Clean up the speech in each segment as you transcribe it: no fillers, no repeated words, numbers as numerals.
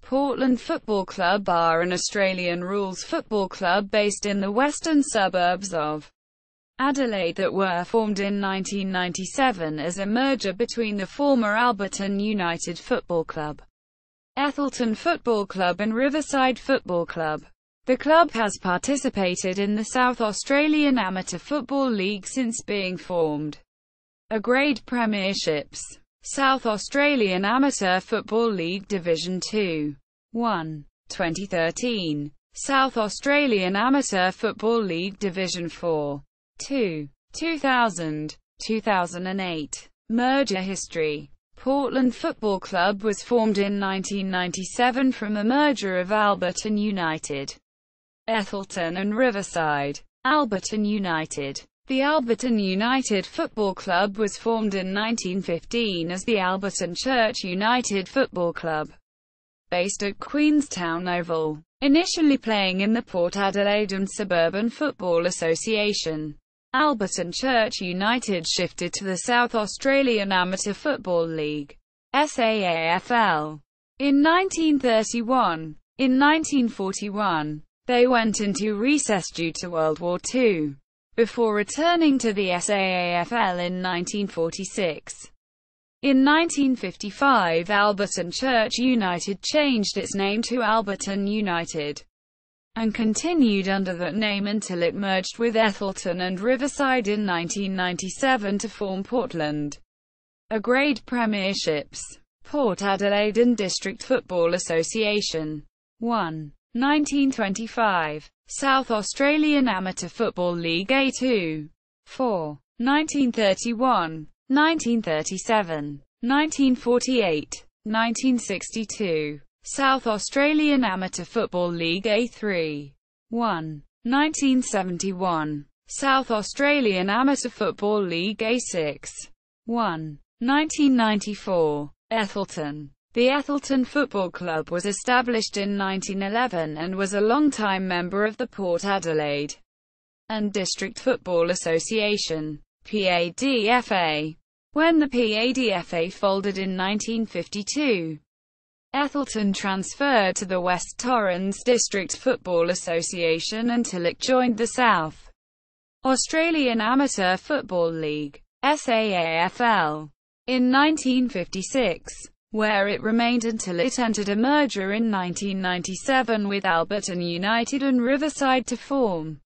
Portland Football Club are an Australian rules football club based in the western suburbs of Adelaide that were formed in 1997 as a merger between the former Alberton United Football Club, Ethelton Football Club and Riverside Football Club. The club has participated in the South Australian Amateur Football League since being formed. A grade premierships. South Australian Amateur Football League Division 2. 1. 2013. South Australian Amateur Football League Division 4. 2. 2000. 2008. Merger history. Portland Football Club was formed in 1997 from a merger of Alberton United, Ethelton and Riverside. Alberton United. The Alberton United Football Club was formed in 1915 as the Alberton Church United Football Club, based at Queenstown Oval, initially playing in the Port Adelaide and Suburban Football Association. Alberton Church United shifted to the South Australian Amateur Football League, SAAFL, in 1931. In 1941, they went into recess due to World War II, before returning to the SAAFL in 1946. In 1955, Alberton Church United changed its name to Alberton United, and continued under that name until it merged with Ethelton and Riverside in 1997 to form Portland. A grade premierships. Port Adelaide and District Football Association. 1. 1925. South Australian Amateur Football League A2. 4. 1931. 1937, 1948, 1962. South Australian Amateur Football League A3. 1. 1971. South Australian Amateur Football League A6. 1. 1994. Ethelton. The Ethelton Football Club was established in 1911 and was a long-time member of the Port Adelaide and District Football Association, PADFA. When the PADFA folded in 1952, Ethelton transferred to the West Torrens District Football Association until it joined the South Australian Amateur Football League, SAAFL, in 1956, where it remained until it entered a merger in 1997 with Alberton United and Riverside to form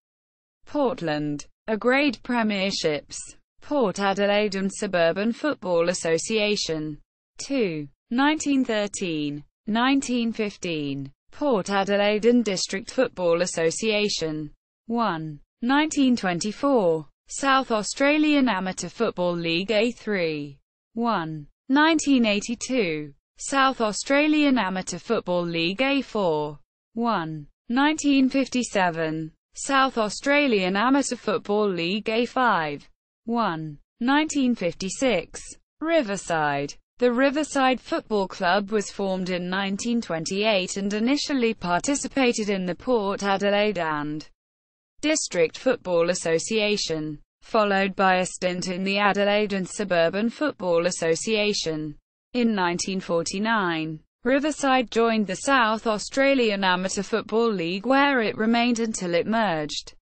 Portland. A grade premierships. Port Adelaide and Suburban Football Association. 2. 1913. 1915. Port Adelaide and District Football Association. 1. 1924. South Australian Amateur Football League A3. 1. 1982. South Australian Amateur Football League A4. 1. 1957. South Australian Amateur Football League A5. 1. 1956. Riverside. The Riverside Football Club was formed in 1928 and initially participated in the Port Adelaide and District Football Association, followed by a stint in the Adelaide and Suburban Football Association. In 1949, Riverside joined the South Australian Amateur Football League where it remained until it merged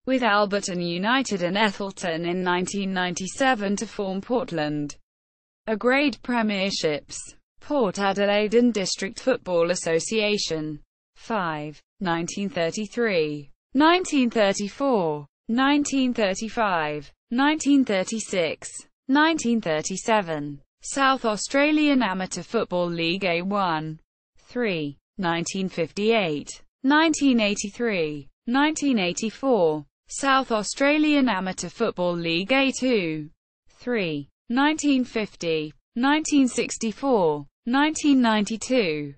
with Alberton United and Ethelton in 1997 to form Portland. A grade premierships. Port Adelaide and District Football Association. 5. 1933. 1934. 1935. 1936. 1937. South Australian Amateur Football League A1. 3. 1958. 1983. 1984. South Australian Amateur Football League A2. 3. 1950. 1964. 1992.